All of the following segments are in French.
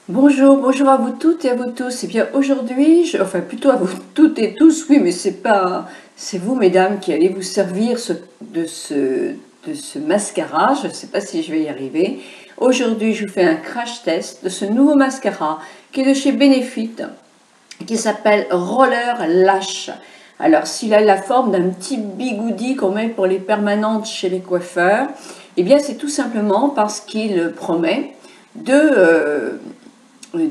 Bonjour, bonjour à vous toutes et à vous tous. Et bien aujourd'hui, enfin plutôt à vous toutes et tous, oui, mais c'est vous mesdames qui allez vous servir de ce mascara. Je ne sais pas si je vais y arriver. Aujourd'hui, je vous fais un crash test de ce nouveau mascara qui est de chez Benefit, qui s'appelle Roller Lash. Alors, s'il a la forme d'un petit bigoudi qu'on met pour les permanentes chez les coiffeurs, eh bien c'est tout simplement parce qu'il promet de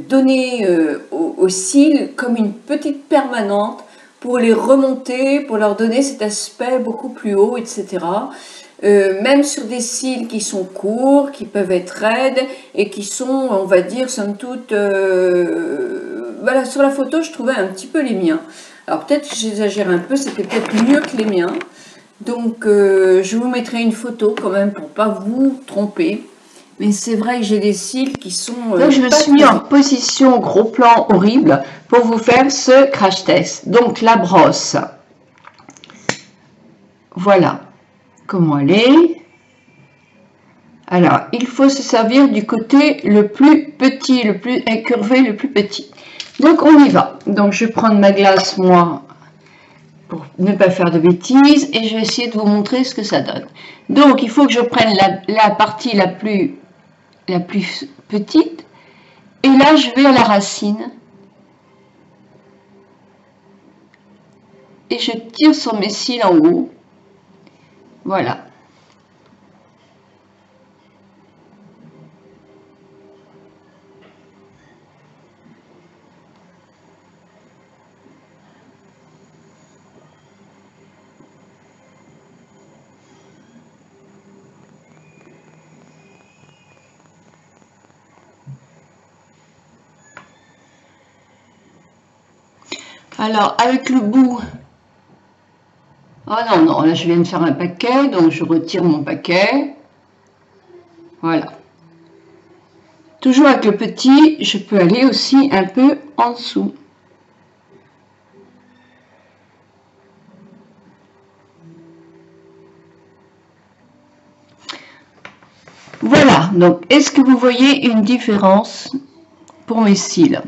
donner aux cils comme une petite permanente pour les remonter, pour leur donner cet aspect beaucoup plus haut, etc. Même sur des cils qui sont courts, qui peuvent être raides et qui sont, on va dire, somme toute, voilà, sur la photo, je trouvais un petit peu les miens. Alors peut-être que j'exagère un peu, c'était peut-être mieux que les miens. Donc je vous mettrai une photo quand même pour pas vous tromper. Mais c'est vrai que j'ai des cils qui sont... Donc je me suis mis en position gros plan horrible pour vous faire ce crash test. Donc la brosse, voilà comment elle est. Alors il faut se servir du côté le plus petit, le plus incurvé, le plus petit. Donc on y va. Donc je vais prendre ma glace moi pour ne pas faire de bêtises et je vais essayer de vous montrer ce que ça donne. Donc il faut que je prenne la partie la plus petite et là je vais à la racine et je tire sur mes cils en haut. Voilà. Alors, avec le bout, oh non, non, là je viens de faire un paquet, donc je retire mon paquet. Voilà. Toujours avec le petit, je peux aller aussi un peu en dessous. Voilà, donc est-ce que vous voyez une différence pour mes cils ?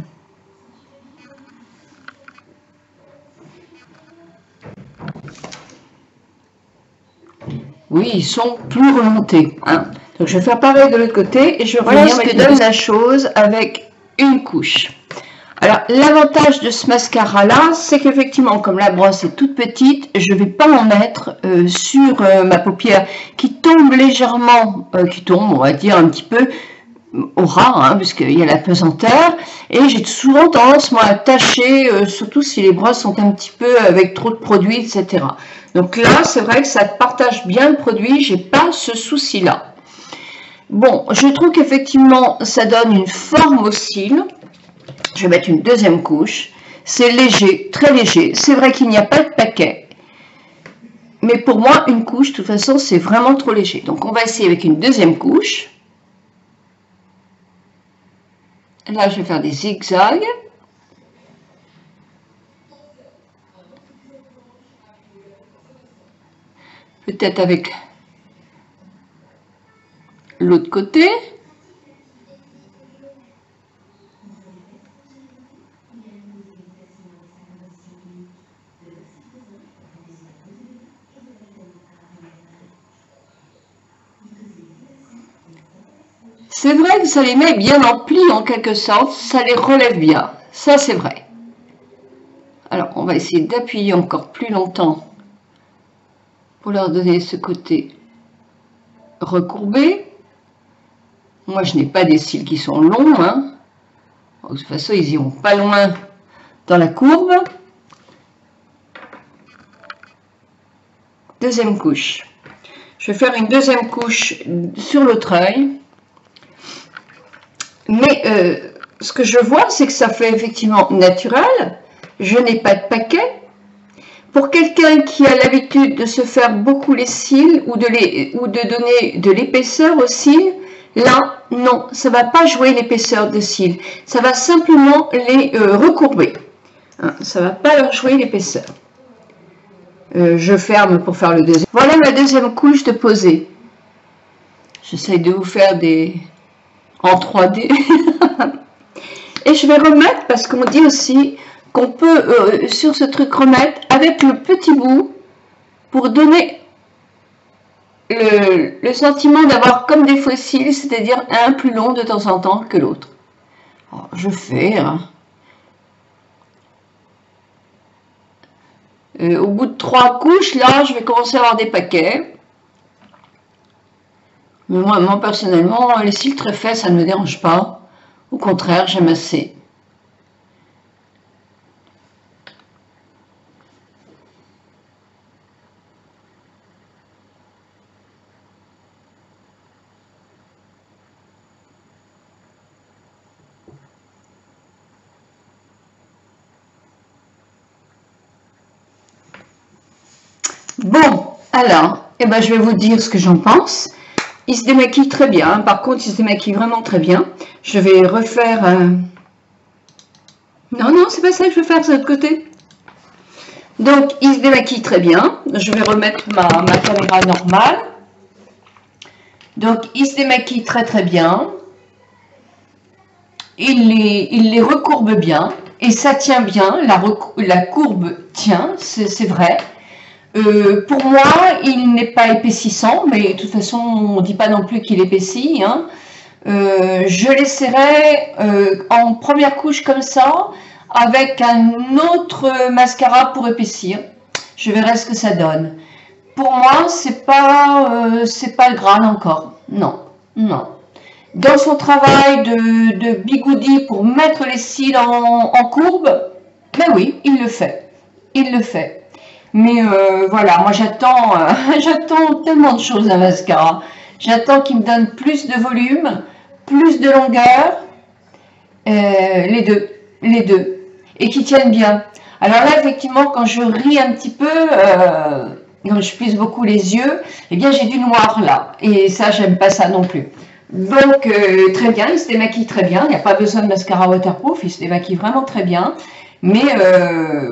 Oui, ils sont plus remontés. Hein. Donc je vais faire pareil de l'autre côté et je reviens ce que donne la chose avec une couche. Alors l'avantage de ce mascara là, c'est qu'effectivement comme la brosse est toute petite, je ne vais pas en mettre sur ma paupière qui tombe légèrement, qui tombe on va dire un petit peu au ras, hein, puisqu'il y a la pesanteur, et j'ai souvent tendance moi à tâcher, surtout si les brosses sont un petit peu avec trop de produits, etc. Donc là, c'est vrai que ça partage bien le produit, j'ai pas ce souci-là. Bon, je trouve qu'effectivement, ça donne une forme aux cils. Je vais mettre une deuxième couche. C'est léger, très léger. C'est vrai qu'il n'y a pas de paquet. Mais pour moi, une couche, de toute façon, c'est vraiment trop léger. Donc, on va essayer avec une deuxième couche. Là, je vais faire des zigzags. Peut-être avec l'autre côté. C'est vrai que ça les met bien en pli en quelque sorte, ça les relève bien, ça c'est vrai. Alors on va essayer d'appuyer encore plus longtemps pour leur donner ce côté recourbé. Moi je n'ai pas des cils qui sont longs, hein. De toute façon ils iront pas loin dans la courbe. Deuxième couche. Je vais faire une deuxième couche sur l'autre œil. Mais ce que je vois, c'est que ça fait effectivement naturel. Je n'ai pas de paquet. Pour quelqu'un qui a l'habitude de se faire beaucoup les cils ou de donner de l'épaisseur aux cils, là, non, ça ne va pas jouer l'épaisseur de cils. Ça va simplement les recourber. Hein, ça ne va pas leur jouer l'épaisseur. Je ferme pour faire le deuxième. Voilà ma deuxième couche de posé. J'essaye de vous faire des en 3D. Et je vais remettre, parce qu'on dit aussi qu'on peut, sur ce truc, remettre avec le petit bout pour donner le sentiment d'avoir comme des fossiles, c'est-à-dire un plus long de temps en temps que l'autre. Je fais... au bout de 3 couches, là, je vais commencer à avoir des paquets. Mais moi personnellement, les cils très faits, ça ne me dérange pas. Au contraire, j'aime assez. Bon, alors, je vais vous dire ce que j'en pense. Il se démaquille très bien. Par contre, il se démaquille vraiment très bien. Je vais refaire... Non, c'est pas ça que je vais faire de l'autre côté. Donc, il se démaquille très bien. Je vais remettre ma caméra normale. Donc, il se démaquille très bien. Il les recourbe bien. Et ça tient bien. La courbe tient, c'est vrai. Pour moi, il n'est pas épaississant, mais de toute façon, on ne dit pas non plus qu'il épaissit. Hein. Je laisserai en première couche comme ça, avec un autre mascara pour épaissir. Je verrai ce que ça donne. Pour moi, c'est pas le Graal encore. Non. Dans son travail de bigoudi pour mettre les cils en courbe, ben oui, il le fait. Mais voilà, moi j'attends tellement de choses d'un mascara. J'attends qu'il me donne plus de volume, plus de longueur, les deux, et qu'ils tiennent bien. Alors là, effectivement, quand je ris un petit peu, quand je plisse beaucoup les yeux, eh bien j'ai du noir là, et ça, j'aime pas ça non plus. Donc, très bien, il se démaquille très bien, il n'y a pas besoin de mascara waterproof, il se démaquille vraiment très bien. Mais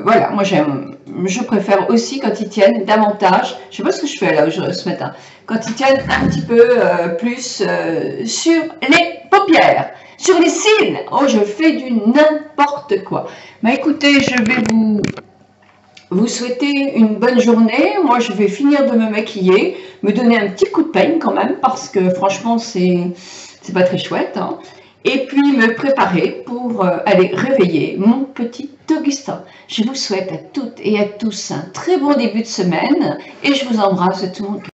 voilà, moi je préfère aussi quand ils tiennent davantage, je sais pas ce que je fais là ce matin, quand ils tiennent un petit peu plus sur les paupières, sur les cils. Oh, je fais du n'importe quoi. Bah écoutez, je vais vous souhaiter une bonne journée. Moi je vais finir de me maquiller, me donner un petit coup de peigne quand même, parce que franchement c'est pas très chouette, hein. Et puis me préparer pour aller réveiller mon petit Augustin. Je vous souhaite à toutes et à tous un très bon début de semaine et je vous embrasse de tout mon cœur.